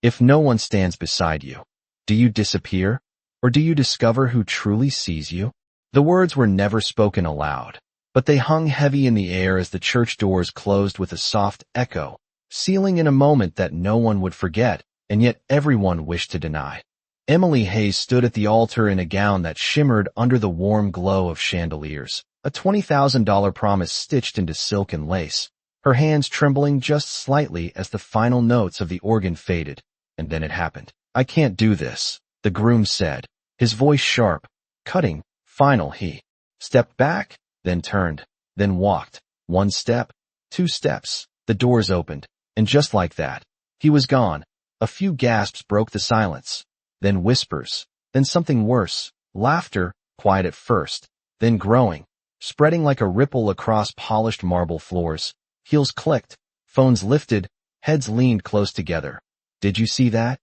If no one stands beside you, do you disappear, or do you discover who truly sees you? The words were never spoken aloud, but they hung heavy in the air as the church doors closed with a soft echo, sealing in a moment that no one would forget, and yet everyone wished to deny. Emily Hayes stood at the altar in a gown that shimmered under the warm glow of chandeliers, a $20,000 promise stitched into silk and lace, her hands trembling just slightly as the final notes of the organ faded. And then it happened. "I can't do this," the groom said, his voice sharp, cutting, final. He stepped back, then turned, then walked. 1 step, 2 steps, the doors opened, and just like that, he was gone. A few gasps broke the silence, then whispers, then something worse, laughter, quiet at first, then growing, spreading like a ripple across polished marble floors. Heels clicked, phones lifted, heads leaned close together. "Did you see that?"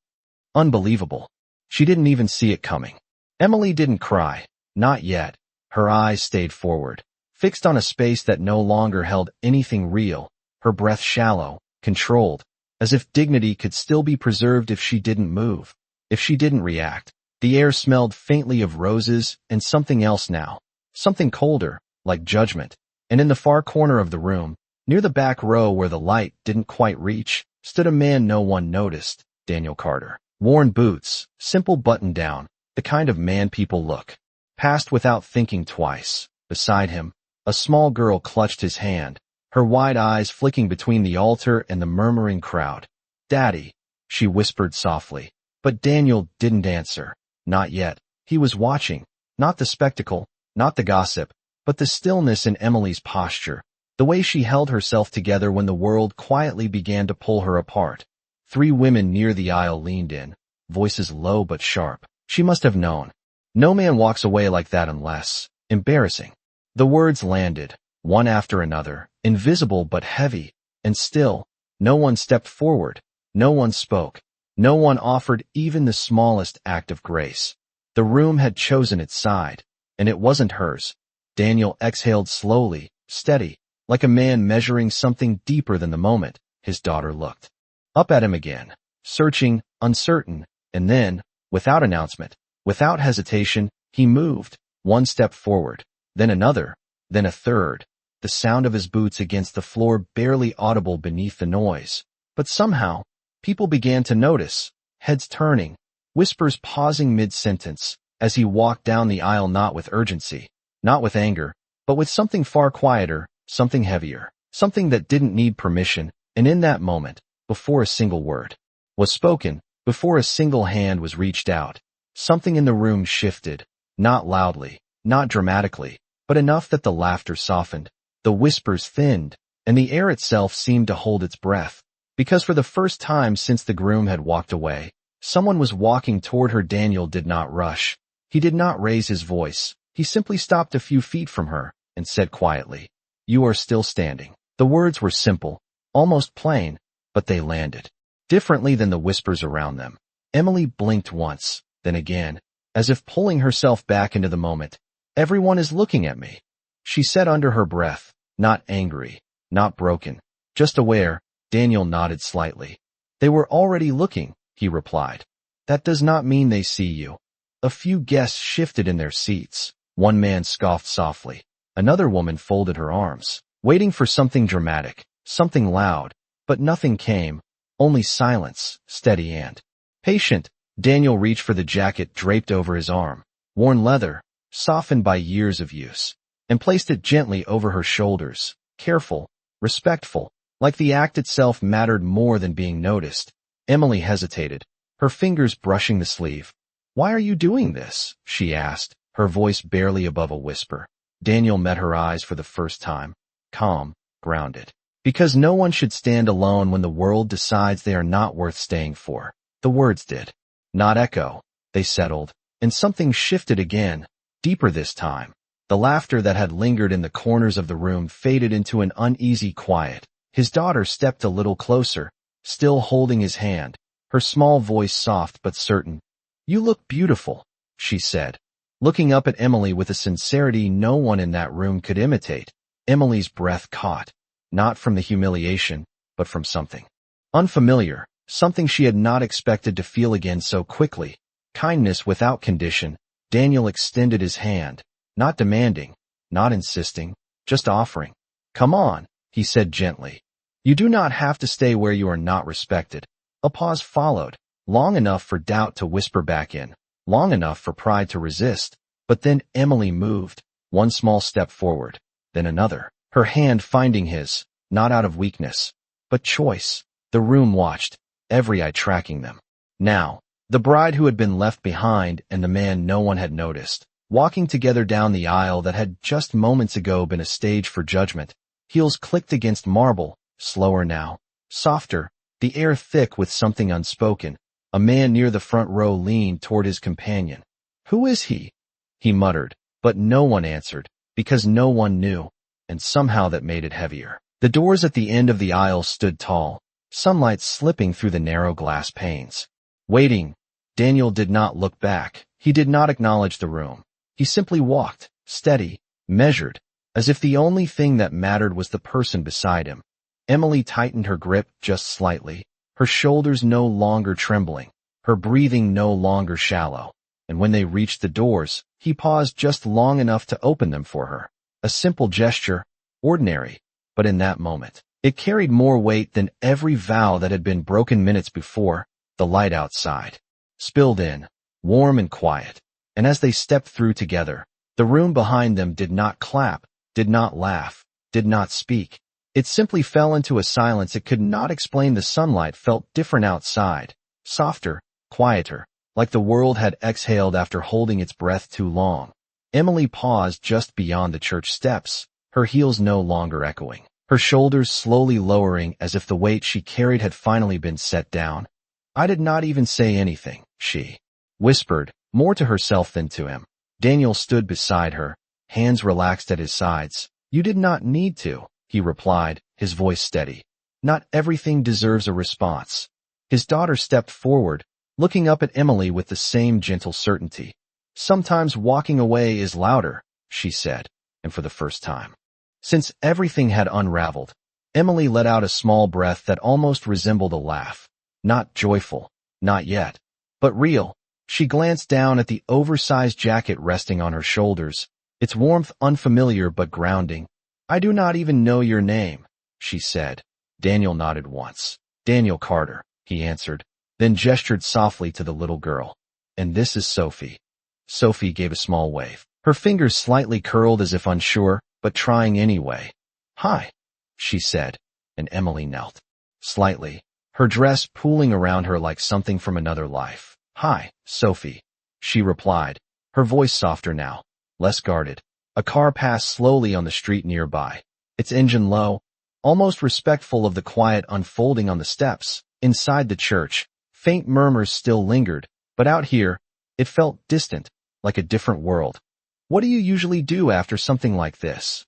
Unbelievable. She didn't even see it coming. Emily didn't cry. Not yet. Her eyes stayed forward, fixed on a space that no longer held anything real, her breath shallow, controlled, as if dignity could still be preserved if she didn't move, if she didn't react. The air smelled faintly of roses and something else now, something colder, like judgment. And in the far corner of the room, near the back row where the light didn't quite reach, stood a man no one noticed, Daniel Carter. Worn boots, simple button-down, the kind of man people look past without thinking twice. Beside him, a small girl clutched his hand, her wide eyes flicking between the altar and the murmuring crowd. "Daddy," she whispered softly. But Daniel didn't answer. Not yet. He was watching, not the spectacle, not the gossip, but the stillness in Emily's posture, the way she held herself together when the world quietly began to pull her apart. 3 women near the aisle leaned in, voices low but sharp. She must have known. No man walks away like that unless. Embarrassing. The words landed, one after another, invisible but heavy, and still, no one stepped forward, no one spoke, no one offered even the smallest act of grace. The room had chosen its side, and it wasn't hers. Daniel exhaled slowly, steady, like a man measuring something deeper than the moment. His daughter looked up at him again, searching, uncertain, and then, without announcement, without hesitation, he moved, 1 step forward, then another, then a third, the sound of his boots against the floor barely audible beneath the noise. But somehow, people began to notice, heads turning, whispers pausing mid-sentence, as he walked down the aisle, not with urgency, not with anger, but with something far quieter, something heavier, something that didn't need permission. And in that moment, before a single word was spoken, before a single hand was reached out, something in the room shifted, not loudly, not dramatically, but enough that the laughter softened, the whispers thinned, and the air itself seemed to hold its breath. Because for the first time since the groom had walked away, someone was walking toward her. Daniel did not rush. He did not raise his voice. He simply stopped a few feet from her and said quietly, "You are still standing." The words were simple, almost plain, but they landed differently than the whispers around them. Emily blinked once, then again, as if pulling herself back into the moment. "Everyone is looking at me," she said under her breath, not angry, not broken, just aware. Daniel nodded slightly. "They were already looking," he replied. "That does not mean they see you." A few guests shifted in their seats. One man scoffed softly. Another woman folded her arms, waiting for something dramatic, something loud, but nothing came, only silence, steady and patient. Daniel reached for the jacket draped over his arm, worn leather, softened by years of use, and placed it gently over her shoulders, careful, respectful, like the act itself mattered more than being noticed. Emily hesitated, her fingers brushing the sleeve. "Why are you doing this?" she asked, her voice barely above a whisper. Daniel met her eyes for the first time, calm, grounded. "Because no one should stand alone when the world decides they are not worth staying for." The words did not echo. They settled, and something shifted again, deeper this time. The laughter that had lingered in the corners of the room faded into an uneasy quiet. His daughter stepped a little closer, still holding his hand, her small voice soft but certain. "You look beautiful," she said, looking up at Emily with a sincerity no one in that room could imitate. Emily's breath caught, not from the humiliation, but from something unfamiliar, something she had not expected to feel again so quickly. Kindness without condition. Daniel extended his hand, not demanding, not insisting, just offering. "Come on," he said gently. "You do not have to stay where you are not respected." A pause followed, long enough for doubt to whisper back in, long enough for pride to resist. But then Emily moved, one small step forward, then another, her hand finding his, not out of weakness, but choice. The room watched, every eye tracking them. Now, the bride who had been left behind and the man no one had noticed, walking together down the aisle that had just moments ago been a stage for judgment. Heels clicked against marble, slower now, softer, the air thick with something unspoken. A man near the front row leaned toward his companion. "Who is he?" he muttered, but no one answered, because no one knew, and somehow that made it heavier. The doors at the end of the aisle stood tall, sunlight slipping through the narrow glass panes. Waiting, Daniel did not look back. He did not acknowledge the room. He simply walked, steady, measured, as if the only thing that mattered was the person beside him. Emily tightened her grip just slightly, her shoulders no longer trembling, her breathing no longer shallow. And when they reached the doors, he paused just long enough to open them for her. A simple gesture, ordinary, but in that moment, it carried more weight than every vow that had been broken minutes before. The light outside spilled in, warm and quiet, and as they stepped through together, the room behind them did not clap, did not laugh, did not speak. It simply fell into a silence it could not explain. The sunlight felt different outside, softer, quieter, like the world had exhaled after holding its breath too long. Emily paused just beyond the church steps, her heels no longer echoing, her shoulders slowly lowering as if the weight she carried had finally been set down. "I did not even say anything," she whispered, more to herself than to him. Daniel stood beside her, hands relaxed at his sides. "You did not need to," he replied, his voice steady. "Not everything deserves a response." His daughter stepped forward, looking up at Emily with the same gentle certainty. "Sometimes walking away is louder," she said, and for the first time, since everything had unraveled, Emily let out a small breath that almost resembled a laugh. Not joyful, not yet, but real. She glanced down at the oversized jacket resting on her shoulders, its warmth unfamiliar but grounding. "I do not even know your name," she said. Daniel nodded once. "Daniel Carter," he answered, then gestured softly to the little girl. "And this is Sophie." Sophie gave a small wave, her fingers slightly curled as if unsure, but trying anyway. "Hi," she said, and Emily knelt. Slightly, her dress pooling around her like something from another life. "Hi, Sophie," she replied, her voice softer now, less guarded. A car passed slowly on the street nearby, its engine low, almost respectful of the quiet unfolding on the steps. Inside the church, faint murmurs still lingered, but out here, it felt distant, like a different world. "What do you usually do after something like this?"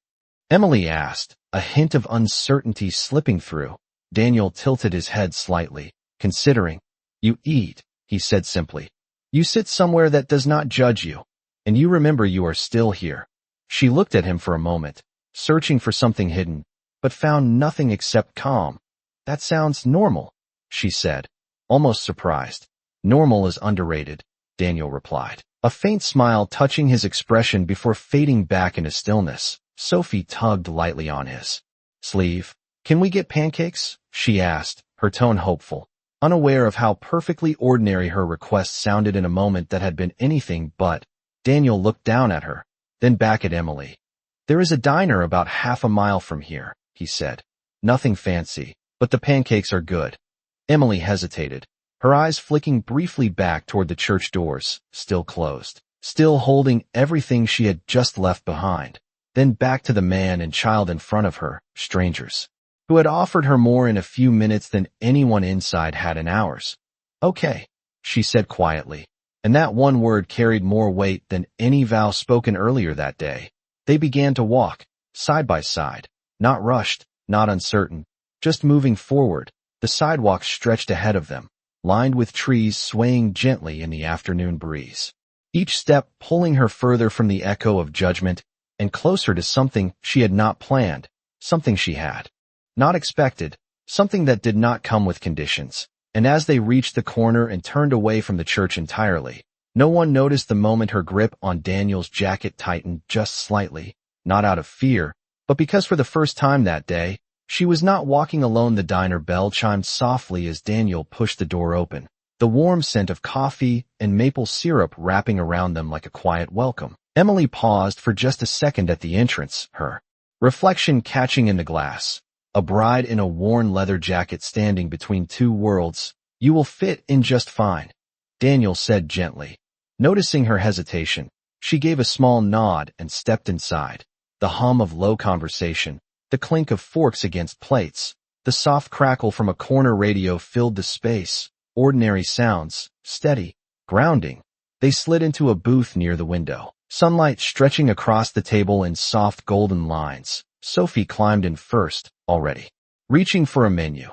Emily asked, a hint of uncertainty slipping through. Daniel tilted his head slightly, considering. "You eat," he said simply. "You sit somewhere that does not judge you, and you remember you are still here." She looked at him for a moment, searching for something hidden, but found nothing except calm. "That sounds normal," she said, almost surprised. "Normal is underrated," Daniel replied, a faint smile touching his expression before fading back into stillness. Sophie tugged lightly on his sleeve. "Can we get pancakes?" she asked, her tone hopeful, unaware of how perfectly ordinary her request sounded in a moment that had been anything but. Daniel looked down at her, then back at Emily. "There is a diner about half a mile from here," he said. "Nothing fancy, but the pancakes are good." Emily hesitated, her eyes flicking briefly back toward the church doors, still closed, still holding everything she had just left behind, then back to the man and child in front of her, strangers, who had offered her more in a few minutes than anyone inside had in hours. "Okay," she said quietly, and that one word carried more weight than any vow spoken earlier that day. They began to walk, side by side, not rushed, not uncertain, just moving forward. The sidewalk stretched ahead of them, lined with trees swaying gently in the afternoon breeze, each step pulling her further from the echo of judgment and closer to something she had not planned, something she had not expected, something that did not come with conditions. And as they reached the corner and turned away from the church entirely, no one noticed the moment her grip on Daniel's jacket tightened just slightly, not out of fear, but because for the first time that day, she was not walking alone. The diner bell chimed softly as Daniel pushed the door open, the warm scent of coffee and maple syrup wrapping around them like a quiet welcome. Emily paused for just a second at the entrance, her reflection catching in the glass. A bride in a worn leather jacket standing between two worlds. "You will fit in just fine," Daniel said gently. Noticing her hesitation, she gave a small nod and stepped inside. The hum of low conversation, the clink of forks against plates, the soft crackle from a corner radio filled the space. Ordinary sounds, steady, grounding. They slid into a booth near the window, sunlight stretching across the table in soft golden lines. Sophie climbed in first, already reaching for a menu.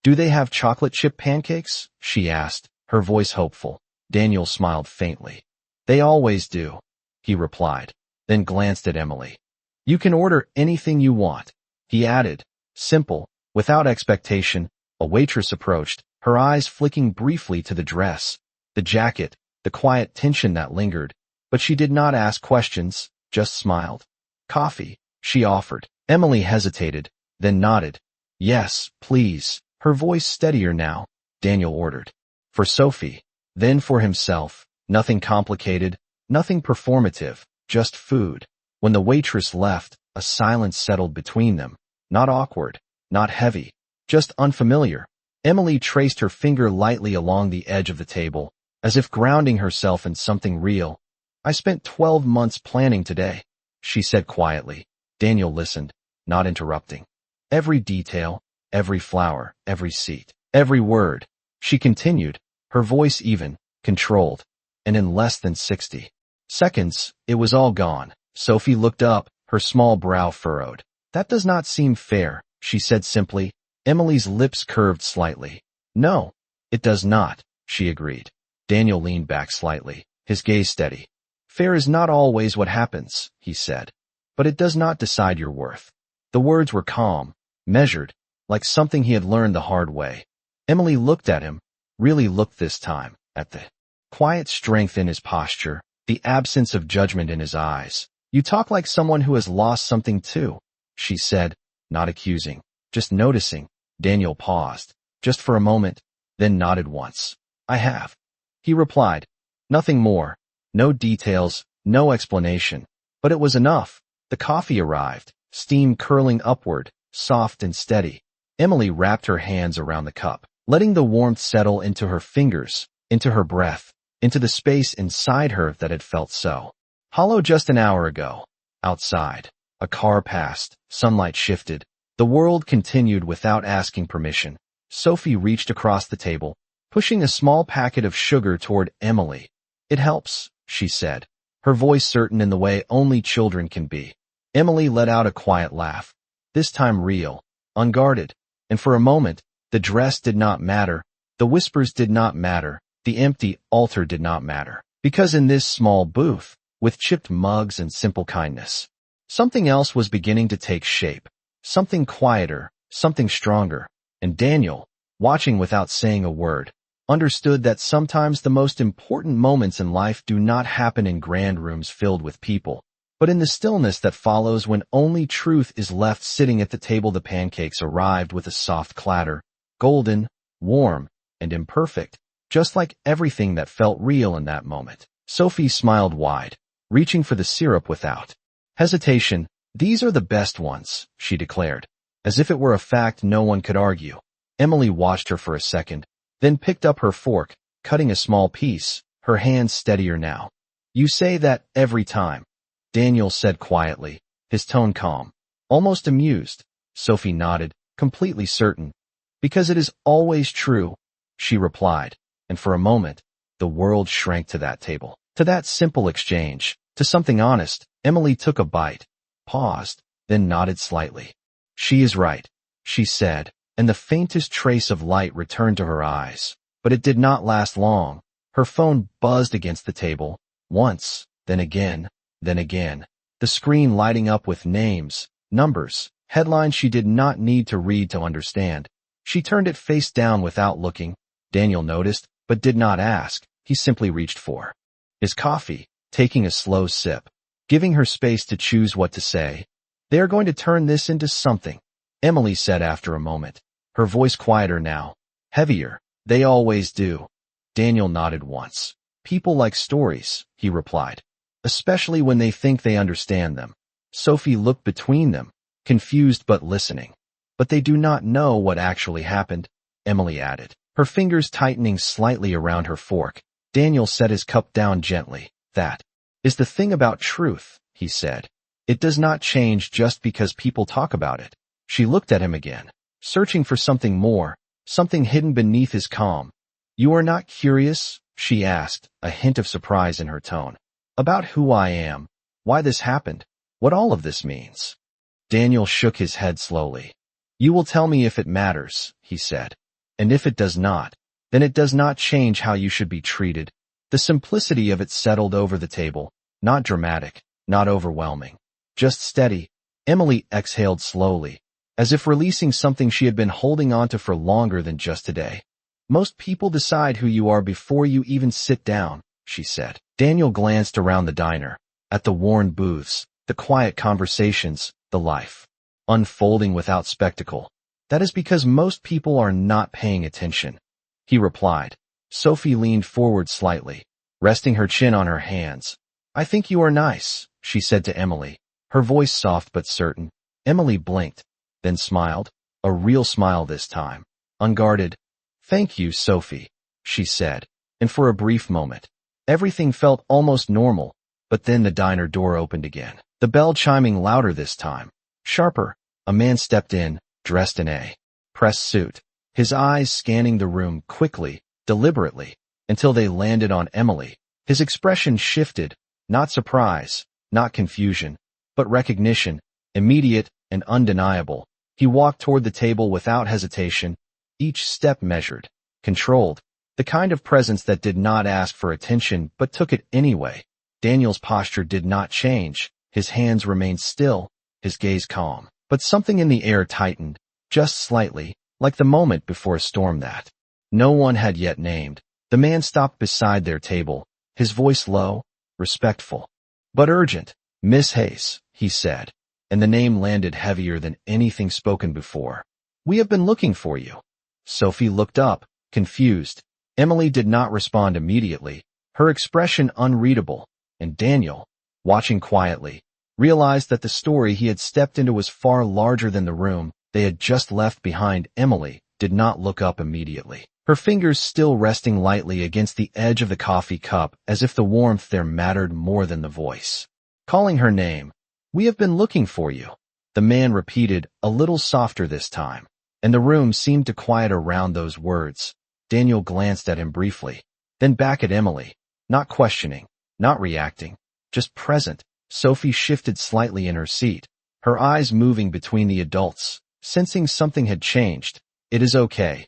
"Do they have chocolate chip pancakes?" she asked, her voice hopeful. Daniel smiled faintly. "They always do," he replied, then glanced at Emily. "You can order anything you want," he added, simple, without expectation. A waitress approached, her eyes flicking briefly to the dress, the jacket, the quiet tension that lingered, but she did not ask questions, just smiled. "Coffee," she offered. Emily hesitated, then nodded. "Yes, please." Her voice steadier now. Daniel ordered. For Sophie, then for himself, nothing complicated, nothing performative, just food. When the waitress left, a silence settled between them, not awkward, not heavy, just unfamiliar. Emily traced her finger lightly along the edge of the table, as if grounding herself in something real. "I spent 12 months planning today," she said quietly. Daniel listened, not interrupting. "Every detail, every flower, every seat, every word," she continued, her voice even, controlled. And in less than 60 seconds, it was all gone. Sophie looked up, her small brow furrowed. "That does not seem fair," she said simply. Emily's lips curved slightly. "No, it does not," she agreed. Daniel leaned back slightly, his gaze steady. "Fair is not always what happens," he said. "But it does not decide your worth." The words were calm, measured, like something he had learned the hard way. Emily looked at him, really looked this time, at the quiet strength in his posture, the absence of judgment in his eyes. "You talk like someone who has lost something too," she said, not accusing, just noticing. Daniel paused, just for a moment, then nodded once. "I have," he replied. Nothing more, no details, no explanation. But it was enough. The coffee arrived, steam curling upward, soft and steady. Emily wrapped her hands around the cup, letting the warmth settle into her fingers, into her breath, into the space inside her that had felt so hollow just an hour ago. Outside, a car passed, sunlight shifted. The world continued without asking permission. Sophie reached across the table, pushing a small packet of sugar toward Emily. "It helps," she said, her voice certain in the way only children can be. Emily let out a quiet laugh, this time real, unguarded, and for a moment, the dress did not matter, the whispers did not matter, the empty altar did not matter. Because in this small booth, with chipped mugs and simple kindness, something else was beginning to take shape, something quieter, something stronger, and Daniel, watching without saying a word, understood that sometimes the most important moments in life do not happen in grand rooms filled with people, but in the stillness that follows when only truth is left sitting at the table. The pancakes arrived with a soft clatter, golden, warm, and imperfect, just like everything that felt real in that moment. Sophie smiled wide, reaching for the syrup without hesitation. "These are the best ones," she declared, as if it were a fact no one could argue. Emily watched her for a second, then picked up her fork, cutting a small piece, her hands steadier now. "You say that every time," Daniel said quietly, his tone calm, almost amused. Sophie nodded, completely certain. "Because it is always true," she replied, and for a moment, the world shrank to that table, to that simple exchange, to something honest. Emily took a bite, paused, then nodded slightly. "She is right," she said, and the faintest trace of light returned to her eyes. But it did not last long. Her phone buzzed against the table, once, then again, the screen lighting up with names, numbers, headlines she did not need to read to understand. She turned it face down without looking. Daniel noticed, but did not ask. He simply reached for his coffee, taking a slow sip, giving her space to choose what to say. "They are going to turn this into something," Emily said after a moment, her voice quieter now, heavier. "They always do." Daniel nodded once. "People like stories," he replied, "especially when they think they understand them." Sophie looked between them, confused but listening. "But they do not know what actually happened," Emily added, her fingers tightening slightly around her fork. Daniel set his cup down gently. "That is the thing about truth," he said. "It does not change just because people talk about it." She looked at him again, searching for something more, something hidden beneath his calm. "You are not curious?" she asked, a hint of surprise in her tone. "About who I am, why this happened, what all of this means?" Daniel shook his head slowly. "You will tell me if it matters," he said. "And if it does not, then it does not change how you should be treated." The simplicity of it settled over the table, not dramatic, not overwhelming, just steady. Emily exhaled slowly, as if releasing something she had been holding onto for longer than just today. "Most people decide who you are before you even sit down," she said. Daniel glanced around the diner, at the worn booths, the quiet conversations, the life unfolding without spectacle. "That is because most people are not paying attention," he replied. Sophie leaned forward slightly, resting her chin on her hands. "I think you are nice," she said to Emily, her voice soft but certain. Emily blinked, then smiled, a real smile this time, unguarded. "Thank you, Sophie," she said, and for a brief moment, everything felt almost normal, but then the diner door opened again, the bell chiming louder this time, sharper. A man stepped in, dressed in a press suit, his eyes scanning the room quickly, deliberately, until they landed on Emily. His expression shifted, not surprise, not confusion, but recognition, immediate and undeniable. He walked toward the table without hesitation, each step measured, controlled, the kind of presence that did not ask for attention but took it anyway. Daniel's posture did not change, his hands remained still, his gaze calm. But something in the air tightened, just slightly, like the moment before a storm that no one had yet named. The man stopped beside their table, his voice low, respectful, but urgent. "Miss Hayes," he said, and the name landed heavier than anything spoken before. "We have been looking for you." Sophie looked up, confused. Emily did not respond immediately, her expression unreadable, and Daniel, watching quietly, realized that the story he had stepped into was far larger than the room they had just left behind. Emily did not look up immediately, her fingers still resting lightly against the edge of the coffee cup as if the warmth there mattered more than the voice. Calling her name, "We have been looking for you," the man repeated, a little softer this time, and the room seemed to quiet around those words. Daniel glanced at him briefly, then back at Emily, not questioning, not reacting, just present. Sophie shifted slightly in her seat, her eyes moving between the adults, sensing something had changed. "It is okay,"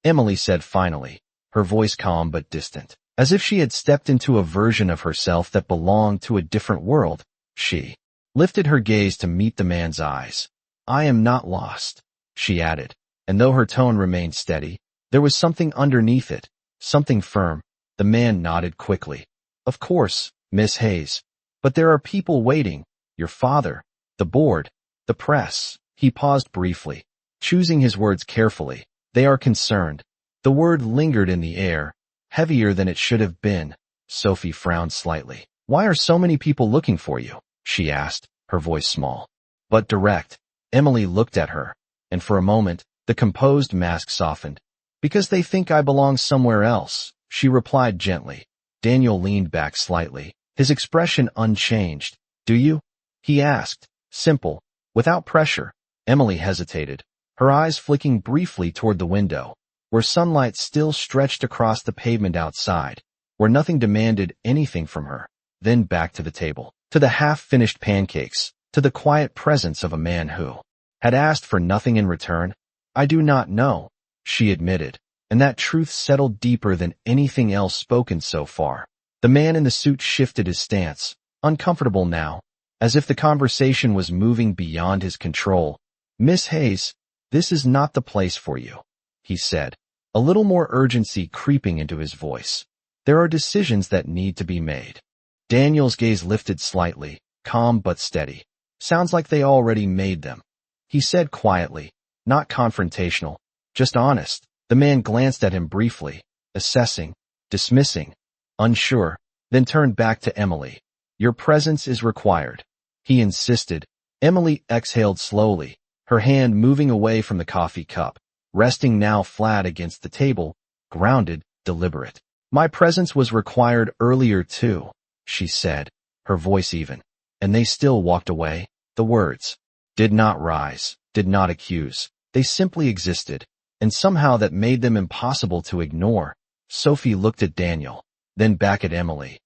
Emily said finally, her voice calm but distant, as if she had stepped into a version of herself that belonged to a different world. She lifted her gaze to meet the man's eyes. "I am not lost," she added, and though her tone remained steady, there was something underneath it, something firm. The man nodded quickly. "Of course, Miss Hayes. But there are people waiting, your father, the board, the press." He paused briefly, choosing his words carefully. "They are concerned." The word lingered in the air, heavier than it should have been. Sophie frowned slightly. "Why are so many people looking for you?" she asked, her voice small, but direct. Emily looked at her, and for a moment, the composed mask softened. "Because they think I belong somewhere else," she replied gently. Daniel leaned back slightly, his expression unchanged. "Do you?" he asked, simple, without pressure. Emily hesitated, her eyes flicking briefly toward the window, where sunlight still stretched across the pavement outside, where nothing demanded anything from her. Then back to the table, to the half-finished pancakes, to the quiet presence of a man who had asked for nothing in return. "I do not know," she admitted, and that truth settled deeper than anything else spoken so far. The man in the suit shifted his stance, uncomfortable now, as if the conversation was moving beyond his control. "Miss Hayes, this is not the place for you," he said, a little more urgency creeping into his voice. There are decisions that need to be made. Daniel's gaze lifted slightly, calm but steady. Sounds like they already made them. He said quietly, not confrontational, just honest. The man glanced at him briefly, assessing, dismissing, unsure, then turned back to Emily. Your presence is required. He insisted. Emily exhaled slowly, her hand moving away from the coffee cup, resting now flat against the table, grounded, deliberate. My presence was required earlier too, she said, her voice even. And they still walked away. The words did not rise, did not accuse. They simply existed, and somehow that made them impossible to ignore. Sophie looked at Daniel, then back at Emily.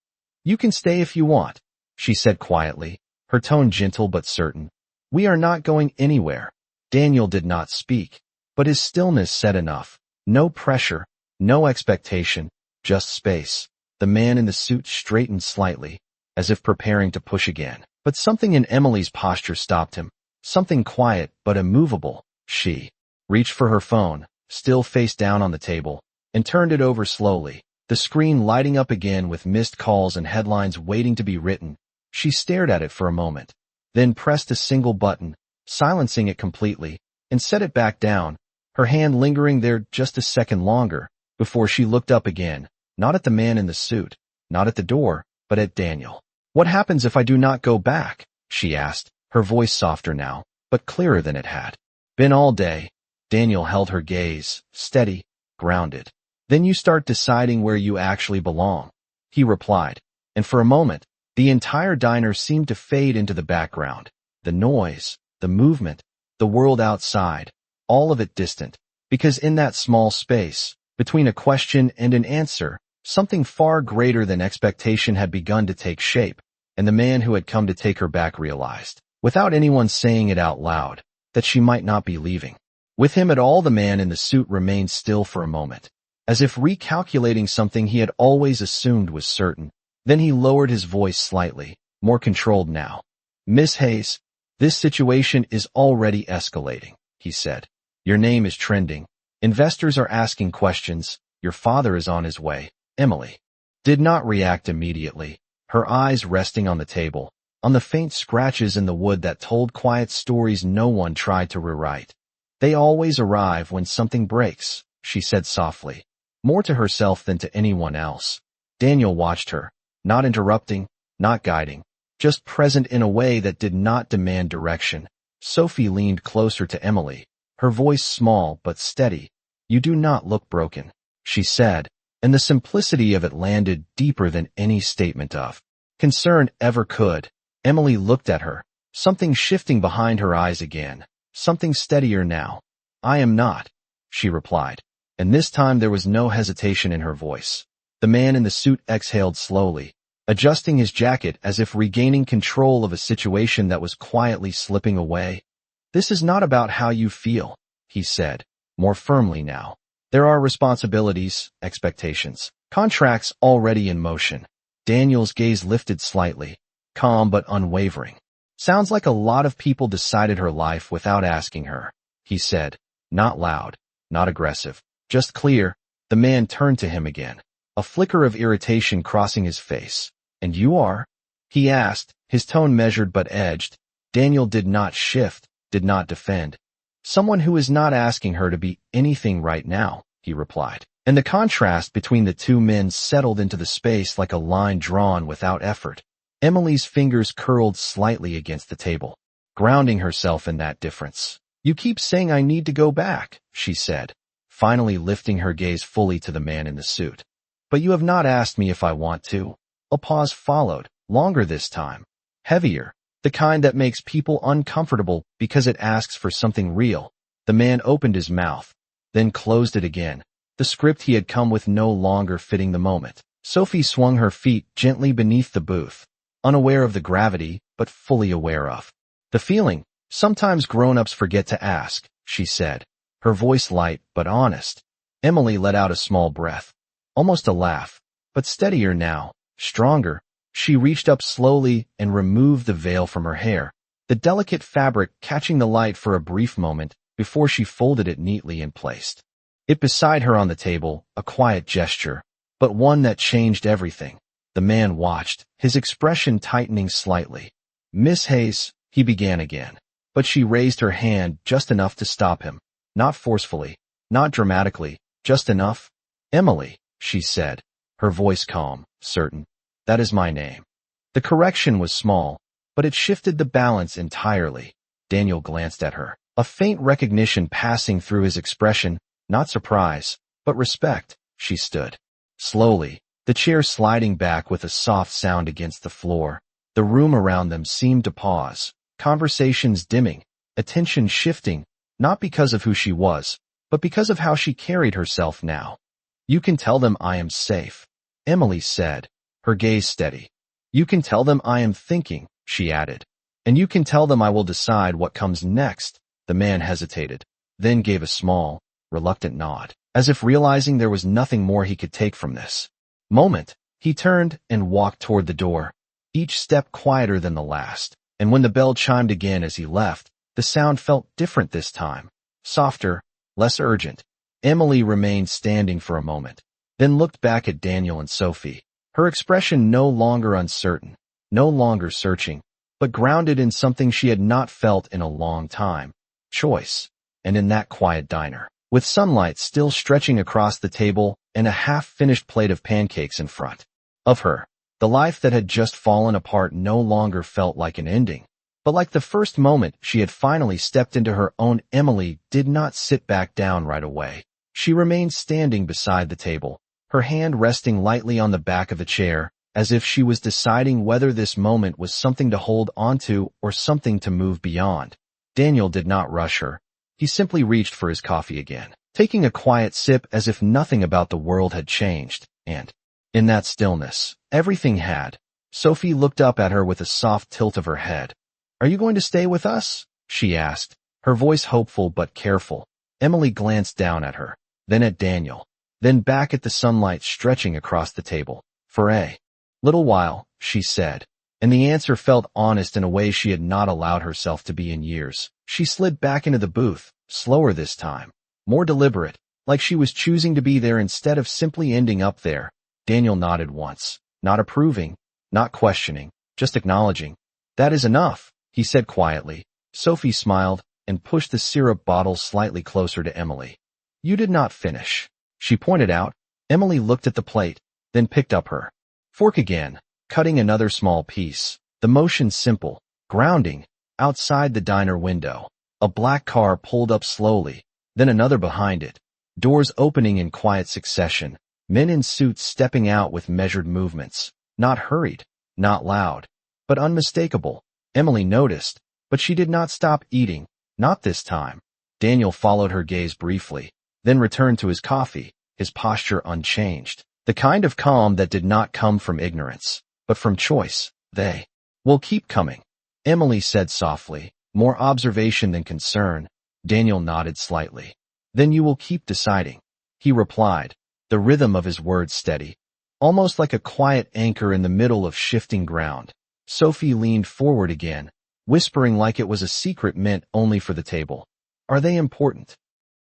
You can stay if you want, she said quietly, her tone gentle but certain. We are not going anywhere. Daniel did not speak, but his stillness said enough. No pressure, no expectation, just space. The man in the suit straightened slightly, as if preparing to push again. But something in Emily's posture stopped him. Something quiet but immovable. She reached for her phone, still face down on the table, and turned it over slowly, the screen lighting up again with missed calls and headlines waiting to be written. She stared at it for a moment, then pressed a single button, silencing it completely, and set it back down, her hand lingering there just a second longer, before she looked up again, not at the man in the suit, not at the door, but at Daniel. What happens if I do not go back? She asked, her voice softer now, but clearer than it had been all day. Daniel held her gaze, steady, grounded. Then you start deciding where you actually belong, he replied, and for a moment, the entire diner seemed to fade into the background. The noise, the movement, the world outside, all of it distant, because in that small space, between a question and an answer, something far greater than expectation had begun to take shape, and the man who had come to take her back realized, without anyone saying it out loud, that she might not be leaving with him at all. The man in the suit remained still for a moment, as if recalculating something he had always assumed was certain. Then he lowered his voice slightly, more controlled now. Miss Hayes, this situation is already escalating, he said. Your name is trending. Investors are asking questions. Your father is on his way. Emily did not react immediately, her eyes resting on the table, on the faint scratches in the wood that told quiet stories no one tried to rewrite. They always arrive when something breaks, she said softly, more to herself than to anyone else. Daniel watched her, not interrupting, not guiding, just present in a way that did not demand direction. Sophie leaned closer to Emily, her voice small but steady. You do not look broken, she said, and the simplicity of it landed deeper than any statement of concern ever could. Emily looked at her, something shifting behind her eyes again, something steadier now. I am not, she replied, and this time there was no hesitation in her voice. The man in the suit exhaled slowly, adjusting his jacket as if regaining control of a situation that was quietly slipping away. This is not about how you feel, he said, more firmly now. There are responsibilities, expectations, contracts already in motion. Daniel's gaze lifted slightly, calm but unwavering. Sounds like a lot of people decided her life without asking her, he said, not loud, not aggressive, just clear. The man turned to him again, a flicker of irritation crossing his face. And you are? He asked, his tone measured but edged. Daniel did not shift, did not defend. Someone who is not asking her to be anything right now, he replied. And the contrast between the two men settled into the space like a line drawn without effort. Emily's fingers curled slightly against the table, grounding herself in that difference. You keep saying I need to go back, she said, finally lifting her gaze fully to the man in the suit. But you have not asked me if I want to. A pause followed, longer this time, heavier, the kind that makes people uncomfortable because it asks for something real. The man opened his mouth, then closed it again, the script he had come with no longer fitting the moment. Sophie swung her feet gently beneath the booth, unaware of the gravity, but fully aware of the feeling. Sometimes grown-ups forget to ask, she said, her voice light but honest. Emily let out a small breath, almost a laugh, but steadier now, stronger. She reached up slowly and removed the veil from her hair, the delicate fabric catching the light for a brief moment before she folded it neatly and placed It beside her on the table, a quiet gesture, but one that changed everything. The man watched, his expression tightening slightly. "Miss Hayes," he began again. But she raised her hand just enough to stop him. Not forcefully, not dramatically, just enough. "Emily," she said, her voice calm, certain. "That is my name." The correction was small, but it shifted the balance entirely. Daniel glanced at her, a faint recognition passing through his expression, not surprise, but respect. She stood. Slowly, the chair sliding back with a soft sound against the floor. The room around them seemed to pause, conversations dimming, attention shifting, not because of who she was, but because of how she carried herself now. "You can tell them I am safe," Emily said, her gaze steady. "You can tell them I am thinking," she added. "And you can tell them I will decide what comes next." The man hesitated, then gave a small, reluctant nod, as if realizing there was nothing more he could take from this moment. He turned and walked toward the door, each step quieter than the last, and when the bell chimed again as he left, the sound felt different this time, softer, less urgent. Emily remained standing for a moment, then looked back at Daniel and Sophie, her expression no longer uncertain, no longer searching, but grounded in something she had not felt in a long time: choice. And in that quiet diner, with sunlight still stretching across the table and a half-finished plate of pancakes in front of her, the life that had just fallen apart no longer felt like an ending, but like the first moment she had finally stepped into her own. Emily did not sit back down right away. She remained standing beside the table, her hand resting lightly on the back of the chair, as if she was deciding whether this moment was something to hold onto or something to move beyond. Daniel did not rush her. He simply reached for his coffee again, taking a quiet sip as if nothing about the world had changed, and in that stillness, everything had. Sophie looked up at her with a soft tilt of her head. "Are you going to stay with us?" she asked, her voice hopeful but careful. Emily glanced down at her, then at Daniel, then back at the sunlight stretching across the table. "For a little while," she said, and the answer felt honest in a way she had not allowed herself to be in years. She slid back into the booth, slower this time, more deliberate, like she was choosing to be there instead of simply ending up there. Daniel nodded once, not approving, not questioning, just acknowledging. "That is enough," he said quietly. Sophie smiled and pushed the syrup bottle slightly closer to Emily. "You did not finish," she pointed out. Emily looked at the plate, then picked up her fork again, cutting another small piece. The motion simple, grounding. Outside the diner window, a black car pulled up slowly, then another behind it. Doors opening in quiet succession, men in suits stepping out with measured movements. Not hurried, not loud, but unmistakable. Emily noticed, but she did not stop eating, not this time. Daniel followed her gaze briefly, then returned to his coffee, his posture unchanged. The kind of calm that did not come from ignorance, but from choice. "They will keep coming," Emily said softly, more observation than concern. Daniel nodded slightly. "Then you will keep deciding," he replied, the rhythm of his words steady, almost like a quiet anchor in the middle of shifting ground. Sophie leaned forward again, whispering like it was a secret meant only for the table. "Are they important?"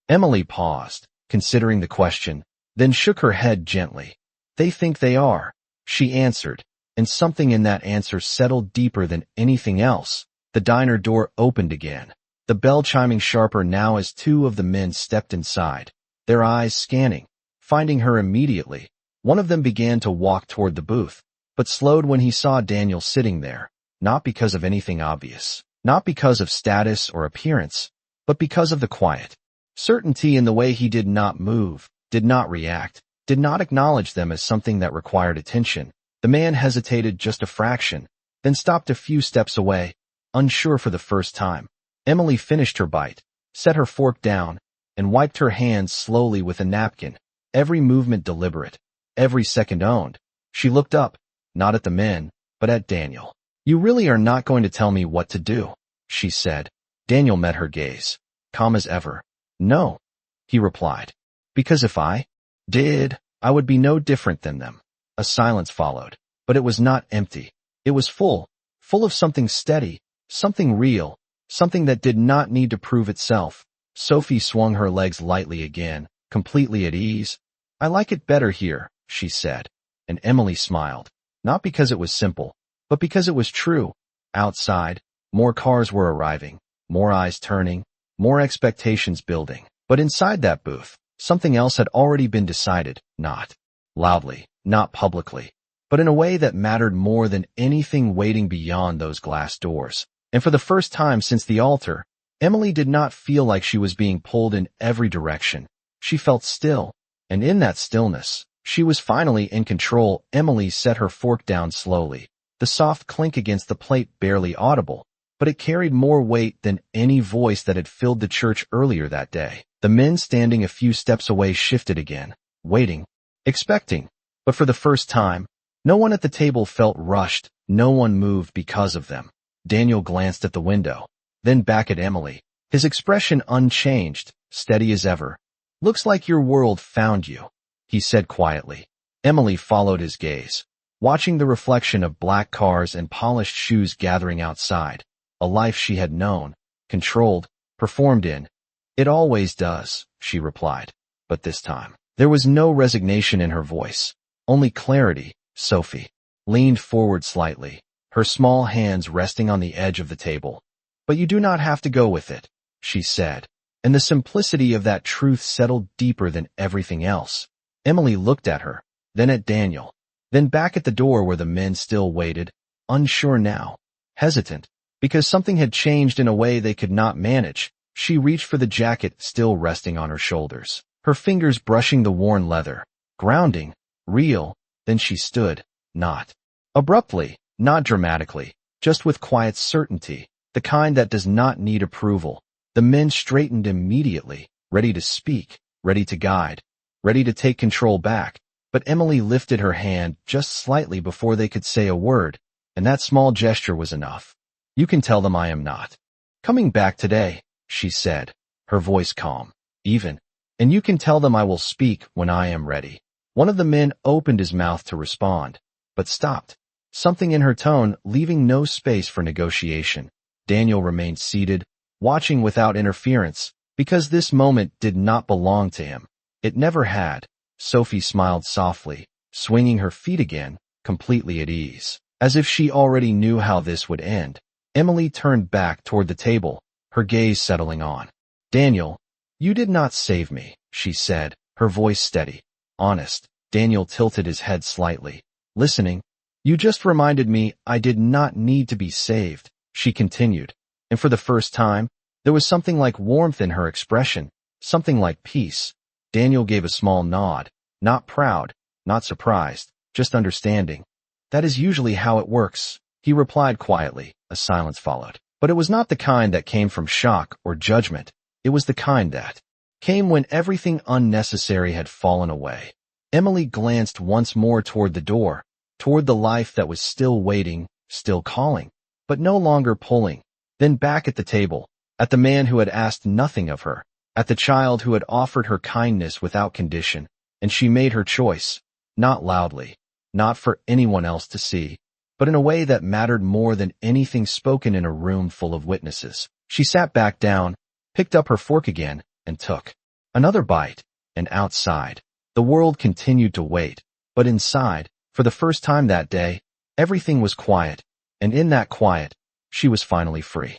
Emily paused, considering the question, then shook her head gently. "They think they are," she answered, and something in that answer settled deeper than anything else. The diner door opened again, the bell chiming sharper now as two of the men stepped inside, their eyes scanning, finding her immediately. One of them began to walk toward the booth, but slowed when he saw Daniel sitting there, not because of anything obvious, not because of status or appearance, but because of the quiet certainty in the way he did not move, did not react, did not acknowledge them as something that required attention. The man hesitated just a fraction, then stopped a few steps away, unsure for the first time. Emily finished her bite, set her fork down, and wiped her hands slowly with a napkin, every movement deliberate, every second owned. She looked up, not at the men, but at Daniel. "You really are not going to tell me what to do," she said. Daniel met her gaze, calm as ever. "No," he replied. "Because if I did, I would be no different than them." A silence followed, but it was not empty. It was full of something steady, something real, something that did not need to prove itself. Sophie swung her legs lightly again, completely at ease. "I like it better here," she said, and Emily smiled, not because it was simple, but because it was true. Outside, more cars were arriving, more eyes turning, more expectations building. But inside that booth, something else had already been decided, not loudly, not publicly, but in a way that mattered more than anything waiting beyond those glass doors. And for the first time since the altar, Emily did not feel like she was being pulled in every direction. She felt still, and in that stillness, she was finally in control. Emily set her fork down slowly, the soft clink against the plate barely audible, but it carried more weight than any voice that had filled the church earlier that day. The men standing a few steps away shifted again, waiting, expecting, but for the first time, no one at the table felt rushed, no one moved because of them. Daniel glanced at the window, then back at Emily, his expression unchanged, steady as ever. "Looks like your world found you," he said quietly. Emily followed his gaze, watching the reflection of black cars and polished shoes gathering outside, a life she had known, controlled, performed in. "It always does," she replied. But this time, there was no resignation in her voice, only clarity. Sophie leaned forward slightly, her small hands resting on the edge of the table. "But you do not have to go with it," she said, and the simplicity of that truth settled deeper than everything else. Emily looked at her, then at Daniel, then back at the door where the men still waited, unsure now, hesitant, because something had changed in a way they could not manage. She reached for the jacket still resting on her shoulders, her fingers brushing the worn leather, grounding, real. Then she stood, not abruptly, not dramatically, just with quiet certainty, the kind that does not need approval. The men straightened immediately, ready to speak, ready to guide, ready to take control back. But Emily lifted her hand just slightly before they could say a word, and that small gesture was enough. "You can tell them I am not coming back today," she said, her voice calm, even, "and you can tell them I will speak when I am ready." One of the men opened his mouth to respond, but stopped, something in her tone leaving no space for negotiation. Daniel remained seated, watching without interference, because this moment did not belong to him. It never had. Sophie smiled softly, swinging her feet again, completely at ease, as if she already knew how this would end. Emily turned back toward the table, her gaze settling on Daniel. "You did not save me," she said, her voice steady, honest. Daniel tilted his head slightly, listening. "You just reminded me I did not need to be saved," she continued, and for the first time, there was something like warmth in her expression, something like peace. Daniel gave a small nod, not proud, not surprised, just understanding. "That is usually how it works," he replied quietly. A silence followed, but it was not the kind that came from shock or judgment. It was the kind that came when everything unnecessary had fallen away. Emily glanced once more toward the door, toward the life that was still waiting, still calling, but no longer pulling, then back at the table, at the man who had asked nothing of her, at the child who had offered her kindness without condition, and she made her choice, not loudly, not for anyone else to see, but in a way that mattered more than anything spoken in a room full of witnesses. She sat back down, picked up her fork again, and took another bite, and outside, the world continued to wait, but inside, for the first time that day, everything was quiet, and in that quiet, she was finally free.